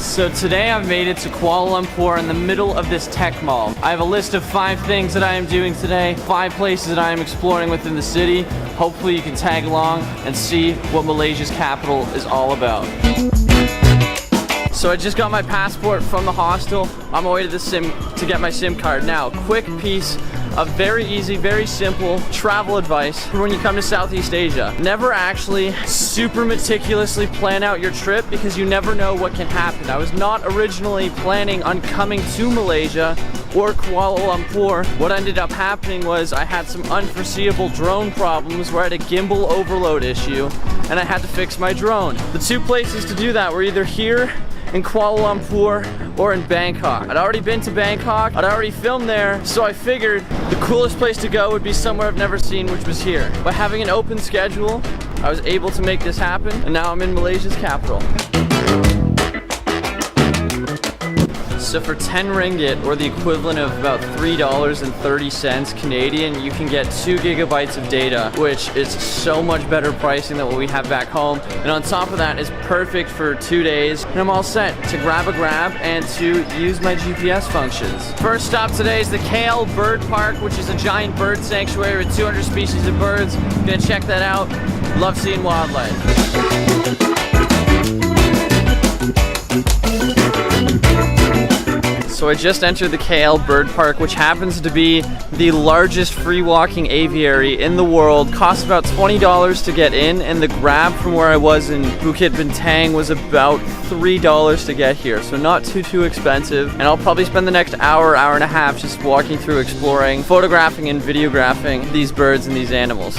So today I've made it to Kuala Lumpur in the middle of this tech mall. I have a list of 5 things that I am doing today, 5 places that I am exploring within the city. Hopefully you can tag along and see what Malaysia's capital is all about. So I just got my passport from the hostel. I'm on my way to the SIM to get my SIM card. Now, quick piece of very easy, very simple travel advice for when you come to Southeast Asia. Never actually super meticulously plan out your trip because you never know what can happen. I was not originally planning on coming to Malaysia or Kuala Lumpur. What ended up happening was I had some unforeseeable drone problems where I had a gimbal overload issue and I had to fix my drone. The 2 places to do that were either here in Kuala Lumpur or in Bangkok. I'd already been to Bangkok, I'd already filmed there, so I figured the coolest place to go would be somewhere I've never seen, which was here. By having an open schedule, I was able to make this happen, and now I'm in Malaysia's capital. So for 10 ringgit, or the equivalent of about $3.30 Canadian, you can get 2 gigabytes of data, which is so much better pricing than what we have back home. And on top of that, it's perfect for 2 days. And I'm all set to grab a grab and to use my GPS functions. First stop today is the KL Bird Park, which is a giant bird sanctuary with 200 species of birds. Gonna check that out. Love seeing wildlife. So I just entered the KL Bird Park, which happens to be the largest free walking aviary in the world. Costs about $20 to get in, and the grab from where I was in Bukit Bintang was about $3 to get here. So not too expensive. And I'll probably spend the next hour and a half just walking through, exploring, photographing and videographing these birds and these animals.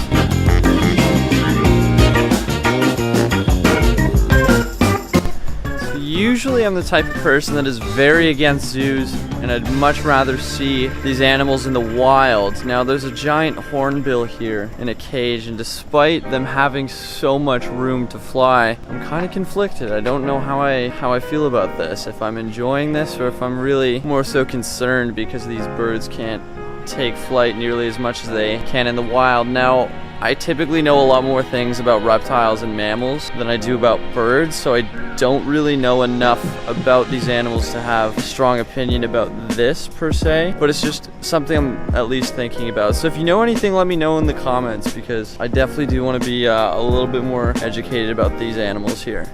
Usually I'm the type of person that is very against zoos, and I'd much rather see these animals in the wild. Now there's a giant hornbill here in a cage, and despite them having so much room to fly, I'm kind of conflicted. I don't know how I feel about this, if I'm enjoying this or if I'm really more so concerned because these birds can't take flight nearly as much as they can in the wild. Now, I typically know a lot more things about reptiles and mammals than I do about birds, so I don't really know enough about these animals to have a strong opinion about this per se, but it's just something I'm at least thinking about. So if you know anything, let me know in the comments, because I definitely do want to be a little bit more educated about these animals here.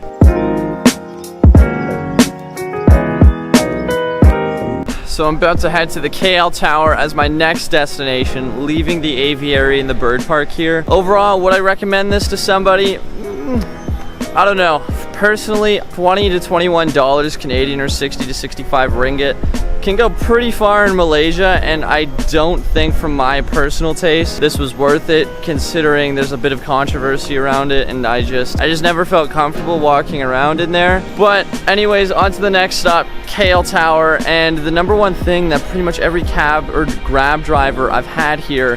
So I'm about to head to the KL Tower as my next destination, leaving the aviary and the bird park here. Overall, would I recommend this to somebody? I don't know. Personally, $20 to $21 Canadian or 60 to 65 ringgit can go pretty far in Malaysia, and I don't think, from my personal taste, this was worth it, considering there's a bit of controversy around it, and I just never felt comfortable walking around in there. But anyways, on to the next stop, KL Tower. And the number one thing that pretty much every cab or grab driver I've had here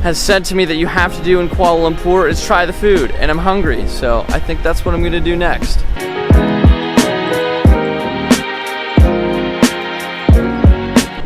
has said to me that you have to do in Kuala Lumpur is try the food, and I'm hungry, so I think that's what I'm gonna do next.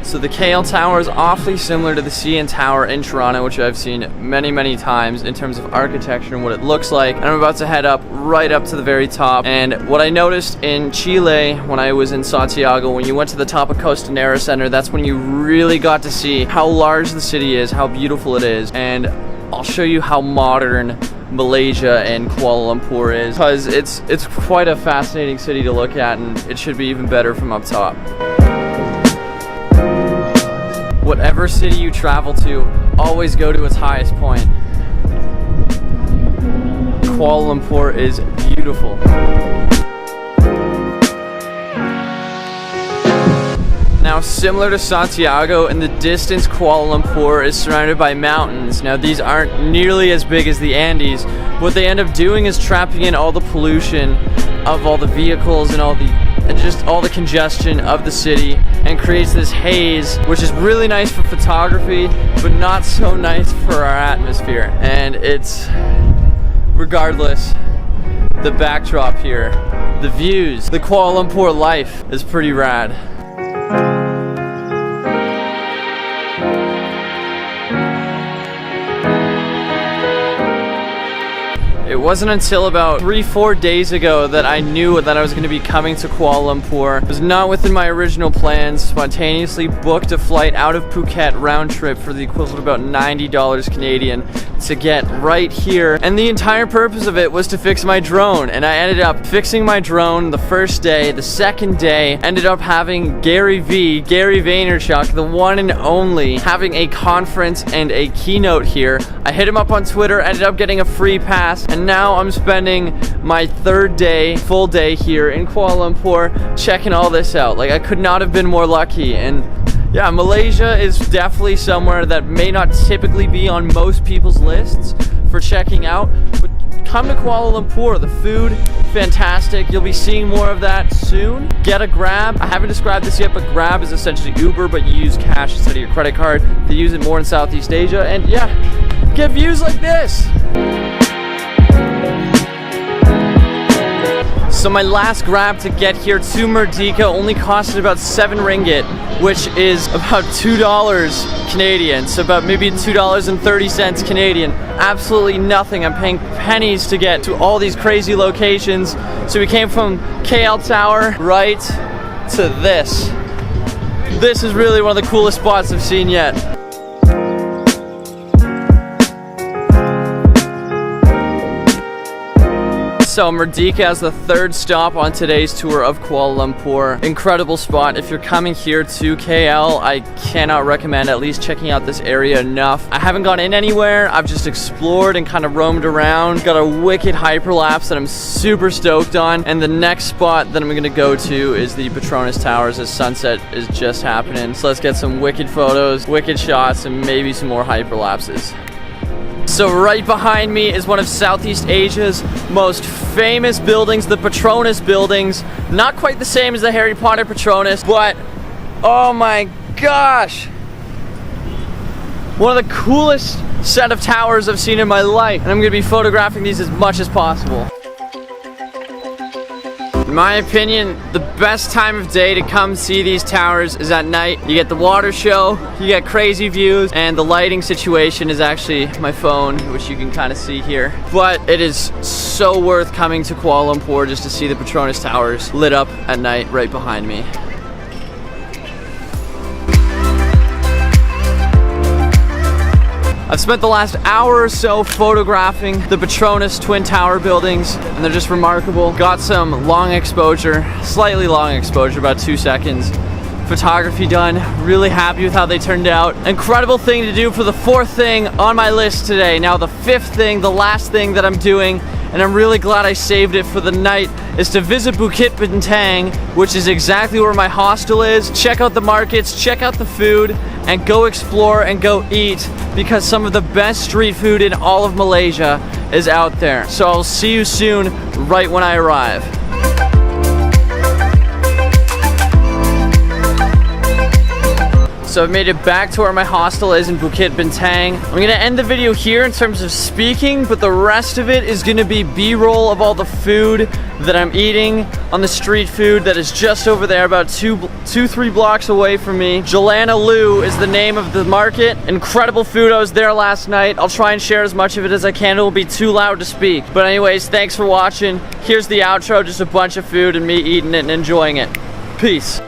So the KL Tower is awfully similar to the CN Tower in Toronto, which I've seen many times in terms of architecture and what it looks like. And I'm about to head up right up to the very top. And what I noticed in Chile when I was in Santiago, when you went to the top of Costanera Center, that's when you really got to see how large the city is, how beautiful it is. And I'll show you how modern Malaysia and Kuala Lumpur is, because it's quite a fascinating city to look at, and it should be even better from up top. Whatever city you travel to, always go to its highest point. Kuala Lumpur is beautiful. Now, similar to Santiago, in the distance, Kuala Lumpur is surrounded by mountains. Now, these aren't nearly as big as the Andes. What they end up doing is trapping in all the pollution of all the vehicles and just all the congestion of the city, and creates this haze, which is really nice for photography, but not so nice for our atmosphere. And it's, regardless, the backdrop here, the views, the Kuala Lumpur life is pretty rad. wasn't until about 3-4 days ago that I knew that I was going to be coming to Kuala Lumpur. It was not within my original plans. Spontaneously booked a flight out of Phuket round trip for the equivalent of about $90 Canadian to get right here. And the entire purpose of it was to fix my drone. And I ended up fixing my drone the first day. The second day, ended up having Gary Vaynerchuk, the one and only, having a conference and a keynote here. I hit him up on Twitter, ended up getting a free pass, and now I'm spending my third day, full day here in Kuala Lumpur, checking all this out. Like, I could not have been more lucky. And yeah, Malaysia is definitely somewhere that may not typically be on most people's lists for checking out, but come to Kuala Lumpur. The food, fantastic. You'll be seeing more of that soon. Get a Grab. I haven't described this yet, but Grab is essentially Uber, but you use cash instead of your credit card. They use it more in Southeast Asia, and yeah, get views like this. So my last Grab to get here to Merdeka only costed about 7 ringgit, which is about $2 Canadian, so about maybe $2.30 Canadian. Absolutely nothing. I'm paying pennies to get to all these crazy locations. So we came from KL Tower right to this. This is really one of the coolest spots I've seen yet. So Merdeka is the third stop on today's tour of Kuala Lumpur. Incredible spot. If you're coming here to KL, I cannot recommend at least checking out this area enough. I haven't gone in anywhere. I've just explored and kind of roamed around. Got a wicked hyperlapse that I'm super stoked on. And the next spot that I'm gonna go to is the Petronas Towers as sunset is just happening. So let's get some wicked photos, wicked shots, and maybe some more hyperlapses. So right behind me is one of Southeast Asia's most famous buildings, the Petronas buildings. Not quite the same as the Harry Potter Petronas, but oh my gosh! One of the coolest set of towers I've seen in my life. And I'm gonna be photographing these as much as possible. In my opinion, the best time of day to come see these towers is at night. You get the water show, you get crazy views, and the lighting situation is actually my phone, which you can kind of see here. But it is so worth coming to Kuala Lumpur just to see the Petronas Towers lit up at night right behind me. I've spent the last hour or so photographing the Petronas Twin Tower buildings, and they're just remarkable. Got some long exposure, slightly long exposure, about 2 seconds. Photography done. Really happy with how they turned out. Incredible thing to do for the 4th thing on my list today. Now the 5th thing, the last thing that I'm doing, and I'm really glad I saved it for the night, is to visit Bukit Bintang, which is exactly where my hostel is. Check out the markets, check out the food, and go explore and go eat, because some of the best street food in all of Malaysia is out there. So I'll see you soon, right when I arrive. So I've made it back to where my hostel is in Bukit Bintang. I'm gonna end the video here in terms of speaking, but the rest of it is gonna be B-roll of all the food that I'm eating on the street food that is just over there, about 2-3 blocks away from me. Jalana Lu is the name of the market. Incredible food. I was there last night. I'll try and share as much of it as I can. It will be too loud to speak. But anyways, thanks for watching. Here's the outro, just a bunch of food and me eating it and enjoying it. Peace.